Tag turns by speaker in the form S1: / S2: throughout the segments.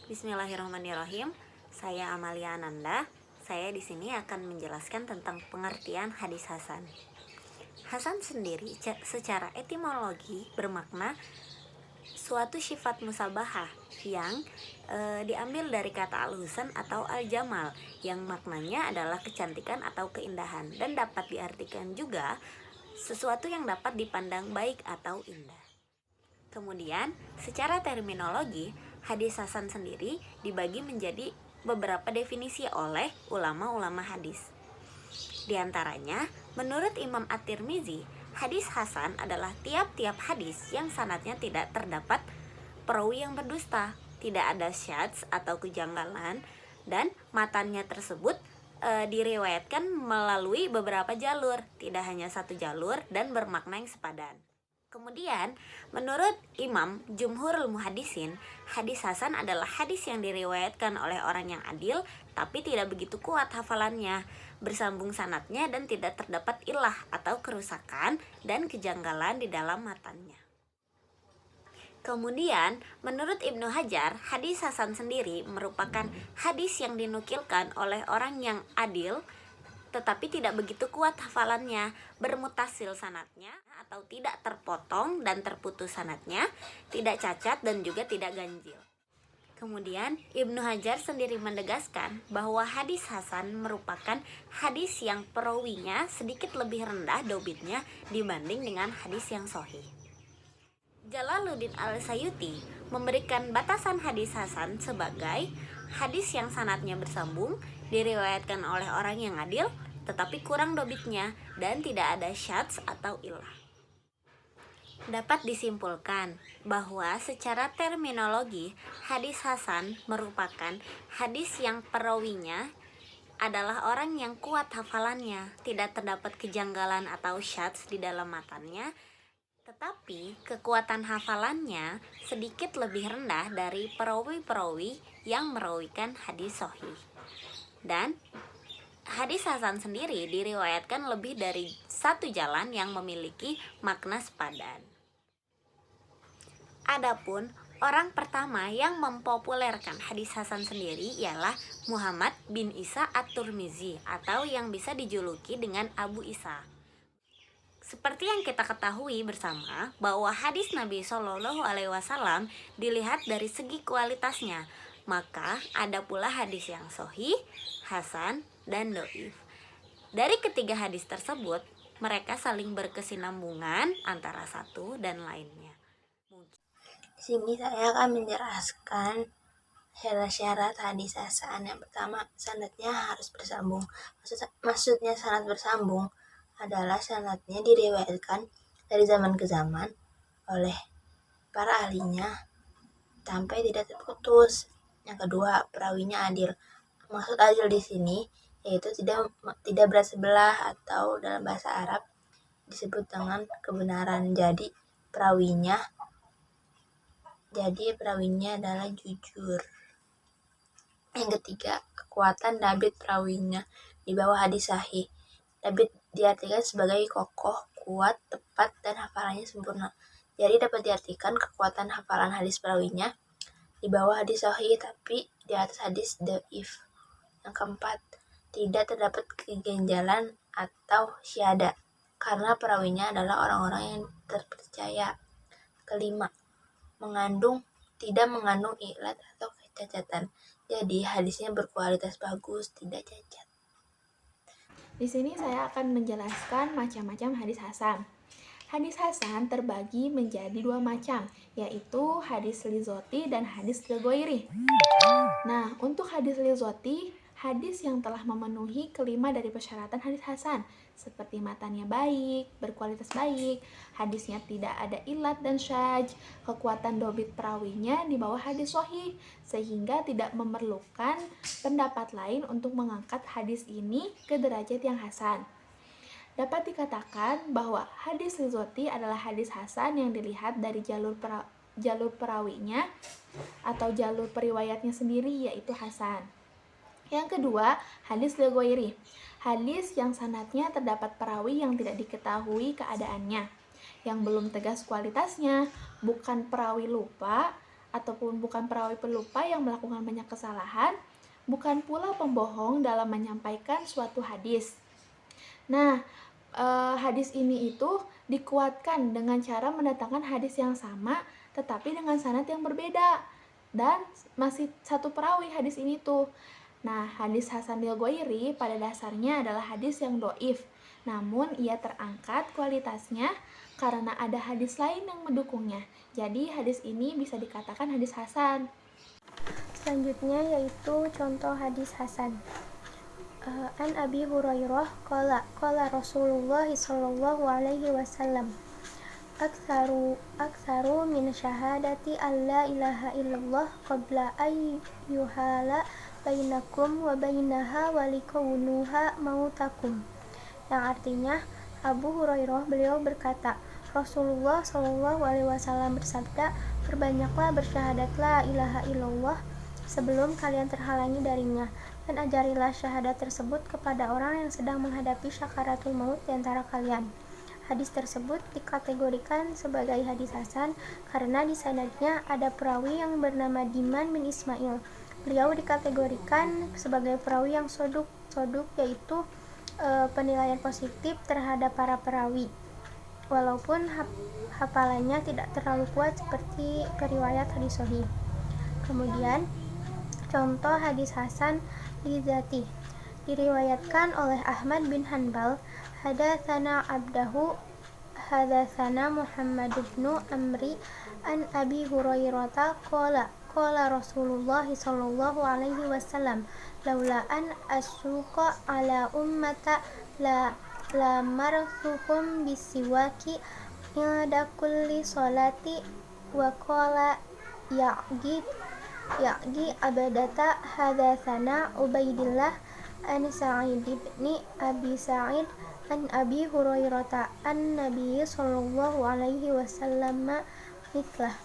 S1: Bismillahirrahmanirrahim. Saya Amalia Ananda. Saya di sini akan menjelaskan tentang pengertian hadis hasan. Hasan sendiri secara etimologi bermakna suatu sifat musabahah yang diambil dari kata al-husan atau al-jamal yang maknanya adalah kecantikan atau keindahan, dan dapat diartikan juga sesuatu yang dapat dipandang baik atau indah. Kemudian, secara terminologi, hadis hasan sendiri dibagi menjadi beberapa definisi oleh ulama-ulama hadis. Di antaranya, menurut Imam At-Tirmizi, hadis hasan adalah tiap-tiap hadis yang sanadnya tidak terdapat perawi yang berdusta, tidak ada syadz atau kejanggalan, dan matannya tersebut diriwayatkan melalui beberapa jalur, tidak hanya satu jalur, dan bermakna yang sepadan. Kemudian, menurut Imam Jumhurul Muhaddisin, hadis hasan adalah hadis yang diriwayatkan oleh orang yang adil, tapi tidak begitu kuat hafalannya, bersambung sanadnya, dan tidak terdapat ilah atau kerusakan dan kejanggalan di dalam matannya. Kemudian, menurut Ibnu Hajar, hadis hasan sendiri merupakan hadis yang dinukilkan oleh orang yang adil, tetapi tidak begitu kuat hafalannya, bermutasil sanadnya atau tidak terpotong dan terputus sanadnya, tidak cacat dan juga tidak ganjil. Kemudian Ibnu Hajar sendiri menegaskan bahwa hadis hasan merupakan hadis yang perawinya sedikit lebih rendah dobitnya dibanding dengan hadis yang sahih. Jalaluddin Al-Sayuti memberikan batasan hadis hasan sebagai hadis yang sanadnya bersambung, diriwayatkan oleh orang yang adil, tetapi kurang dobitnya dan tidak ada syadz atau ilah. Dapat disimpulkan bahwa secara terminologi, hadis hasan merupakan hadis yang perawinya adalah orang yang kuat hafalannya, tidak terdapat kejanggalan atau syadz di dalam matannya, tetapi kekuatan hafalannya sedikit lebih rendah dari perawi-perawi yang merawikan hadis sahih. Dan hadis hasan sendiri diriwayatkan lebih dari satu jalan yang memiliki makna sepadan. Adapun orang pertama yang mempopulerkan hadis hasan sendiri ialah Muhammad bin Isa At-Tirmizi, atau yang bisa dijuluki dengan Abu Isa. Seperti yang kita ketahui bersama bahwa hadis Nabi Shallallahu Alaihi Wasallam dilihat dari segi kualitasnya, maka ada pula hadis yang sahih, hasan, dan dhaif. Dari ketiga hadis tersebut, mereka saling berkesinambungan antara satu dan lainnya.
S2: Di sini saya akan menjelaskan syarat-syarat hadis hasan. Yang pertama, sanadnya harus bersambung. Maksudnya sanad bersambung adalah sanadnya diriwayatkan dari zaman ke zaman oleh para ahlinya sampai tidak terputus. Yang kedua, perawinya adil. Maksud adil di sini yaitu tidak berat sebelah, atau dalam bahasa Arab disebut dengan kebenaran. Jadi perawinya adalah jujur. Yang ketiga, kekuatan dabit perawinya di bawah hadis sahih. Dabit diartikan sebagai kokoh, kuat, tepat, dan hafalannya sempurna. Jadi dapat diartikan kekuatan hafalan hadis perawinya di bawah hadis sahih tapi di atas hadis dhaif. Yang keempat, tidak terdapat keganjalan atau syada karena perawinya adalah orang-orang yang terpercaya. Kelima, tidak mengandung ilat atau kecacatan. Jadi hadisnya berkualitas bagus, tidak cacat.
S3: Di sini saya akan menjelaskan macam-macam hadis hasan. Hadis hasan terbagi menjadi dua macam, yaitu hadis lizoti dan hadis lighairi. Nah, untuk hadis lizoti, hadis yang telah memenuhi kelima dari persyaratan hadis hasan, seperti matanya baik, berkualitas baik, hadisnya tidak ada ilat dan syadz, kekuatan dobit perawinya di bawah hadis sahih, sehingga tidak memerlukan pendapat lain untuk mengangkat hadis ini ke derajat yang hasan. Dapat dikatakan bahwa hadis lizoti adalah hadis hasan yang dilihat dari jalur perawinya atau jalur periwayatnya sendiri, yaitu hasan. Yang kedua, hadis lighairi. Hadis yang sanadnya terdapat perawi yang tidak diketahui keadaannya, yang belum tegas kualitasnya, bukan perawi lupa ataupun bukan perawi pelupa yang melakukan banyak kesalahan, bukan pula pembohong dalam menyampaikan suatu hadis. Nah, hadis ini itu dikuatkan dengan cara mendatangkan hadis yang sama tetapi dengan sanad yang berbeda dan masih satu perawi hadis ini tuh. Nah, hadis Hasan al-Ghairi pada dasarnya adalah hadis yang doif, namun ia terangkat kualitasnya karena ada hadis lain yang mendukungnya. Jadi hadis ini bisa dikatakan hadis hasan.
S4: Selanjutnya yaitu contoh hadis hasan. An Abi Hurairah qala Rasulullah sallallahu alaihi wasallam aktsaru min syahadati alla ilaha illallah qabla ay yuhala bainakum wa bainaha walikaunuha mautakum. Yang artinya, Abu Hurairah beliau berkata, Rasulullah sallallahu alaihi wasallam bersabda, perbanyaklah bersyahadat la ilaha illallah sebelum kalian terhalangi darinya, dan ajarilah syahadat tersebut kepada orang yang sedang menghadapi syakaratul maut di antara kalian. Hadis tersebut dikategorikan sebagai hadis hasan karena di sanadnya ada perawi yang bernama Diman bin Ismail. Beliau dikategorikan sebagai perawi yang soduk yaitu penilaian positif terhadap para perawi, walaupun hafalannya tidak terlalu kuat seperti periwayat hadis sahih. Kemudian contoh hadis hasan li dzati diriwayatkan oleh Ahmad bin Hanbal, hadatsana abdahu hadatsana Muhammad bin Amri an Abi Hurairah qala Rasulullah sallallahu alaihi wasallam laula an asyqa ala ummata la marsuhum bisiwaki inda kulli salati wa qala ya'gi abadata hadatsana Ubaidillah an Sa'id bin Abi Sa'id an Abi Hurairah an Nabi sallallahu alaihi wasallam mithlah,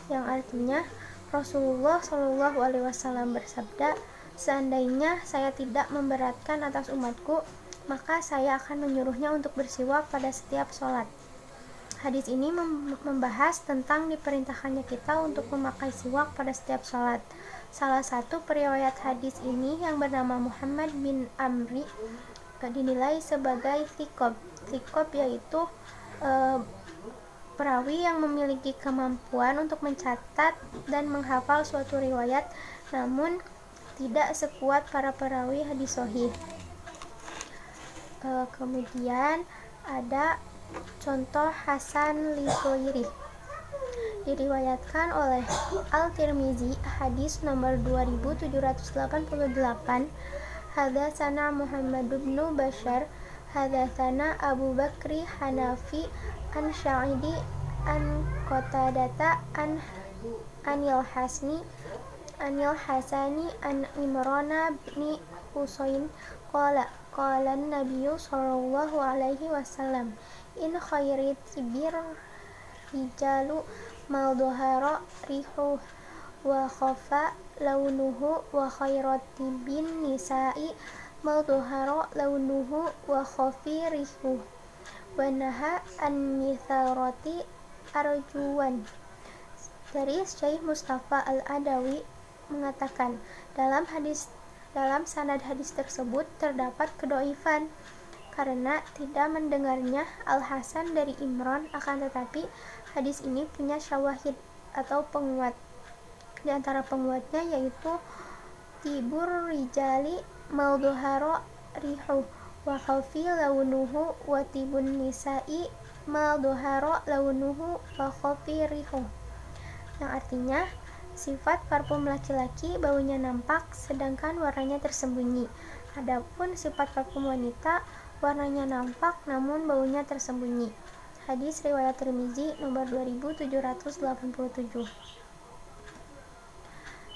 S4: yang artinya Rasulullah sallallahu alaihi wasallam bersabda, seandainya saya tidak memberatkan atas umatku, maka saya akan menyuruhnya untuk bersiwak pada setiap sholat. Hadis ini membahas tentang diperintahkannya kita untuk memakai siwak pada setiap sholat. Salah satu periwayat hadis ini yang bernama Muhammad bin Amri dinilai sebagai thiqob yaitu perawi yang memiliki kemampuan untuk mencatat dan menghafal suatu riwayat, namun tidak sekuat para perawi hadis sahih. Kemudian ada contoh Hasan li Ghairi, diriwayatkan oleh Al-Tirmizi hadis nomor 2788, hadatsana Muhammad bin Bashar hadatsana Abu Bakri Hanafi an Sya'idi an Qatadata anil Hasani an Imrana bin Husain qala an-nabiyyu sallallahu alaihi wasallam in khairit tibir rijalu mal dhahara rihu wa khafa launuhu wa khairatibin nisa'i mal dhahara launuhu wa khafi rihu wa naha an mitharati arjuwan. Dari Syekh Mustafa Al-Adawi mengatakan, dalam sanad hadis tersebut terdapat kedoifan karena tidak mendengarnya Al-Hasan dari Imran, akan tetapi hadis ini punya syawahid atau penguat. Di antara penguatnya yaitu tibur rijali maldhahara rihu wa khafi launuhu wa tibun nisa'i maldhahara launuhu wa khafi rihu, yang artinya sifat parfum laki-laki baunya nampak sedangkan warnanya tersembunyi, adapun sifat parfum wanita warnanya nampak namun baunya tersembunyi. Hadis riwayat Tirmizi nomor 2787.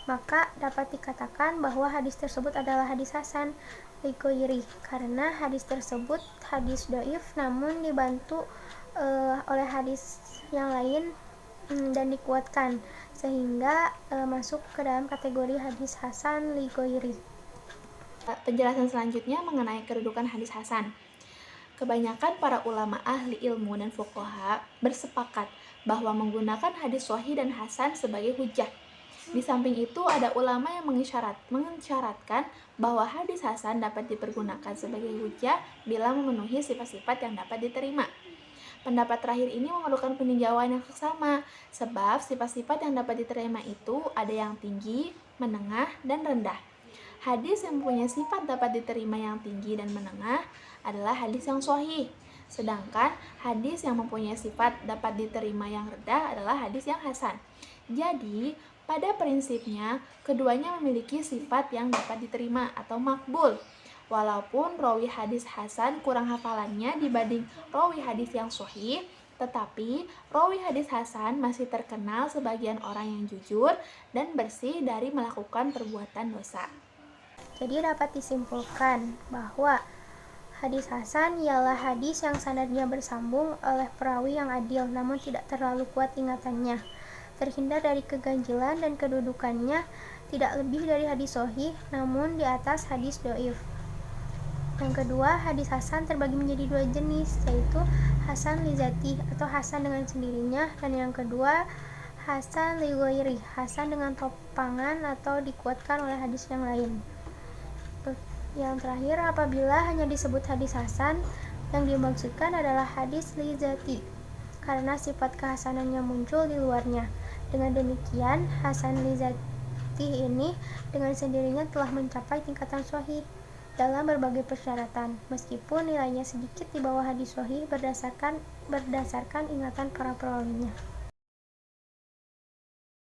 S4: Maka dapat dikatakan bahwa hadis tersebut adalah hadis hasan li Ghairi karena hadis tersebut hadis dhaif namun dibantu oleh hadis yang lain dan dikuatkan sehingga masuk ke dalam kategori hadis hasan li Ghairi.
S3: Penjelasan selanjutnya mengenai kedudukan hadis hasan. Kebanyakan para ulama ahli ilmu dan fuqaha bersepakat bahwa menggunakan hadis sahih dan hasan sebagai hujjah. Di samping itu, ada ulama yang mengisyaratkan bahwa hadis hasan dapat dipergunakan sebagai hujjah bila memenuhi sifat-sifat yang dapat diterima. Pendapat terakhir ini memerlukan peninjauan yang seksama, sebab sifat-sifat yang dapat diterima itu ada yang tinggi, menengah, dan rendah. Hadis yang mempunyai sifat dapat diterima yang tinggi dan menengah adalah hadis yang sahih, sedangkan hadis yang mempunyai sifat dapat diterima yang rendah adalah hadis yang hasan. Jadi, pada prinsipnya, keduanya memiliki sifat yang dapat diterima atau makbul. Walaupun rawi hadis hasan kurang hafalannya dibanding rawi hadis yang sahih, tetapi rawi hadis hasan masih terkenal sebagian orang yang jujur dan bersih dari melakukan perbuatan dosa.
S4: Jadi dapat disimpulkan bahwa hadis hasan ialah hadis yang sanadnya bersambung oleh perawi yang adil namun tidak terlalu kuat ingatannya, terhindar dari keganjilan dan kedudukannya tidak lebih dari hadis sahih namun di atas hadis dhaif. Yang kedua, hadis hasan terbagi menjadi dua jenis, yaitu hasan li zati atau hasan dengan sendirinya, dan yang kedua hasan li ghairi, hasan dengan topangan atau dikuatkan oleh hadis yang lain. Yang terakhir, apabila hanya disebut hadis hasan, yang dimaksudkan adalah hadis li zati karena sifat kehasanannya muncul di luarnya. Dengan demikian, hasan li zati ini dengan sendirinya telah mencapai tingkatan sahih dalam berbagai persyaratan, meskipun nilainya sedikit di bawah hadis sahih berdasarkan ingatan para perawinya.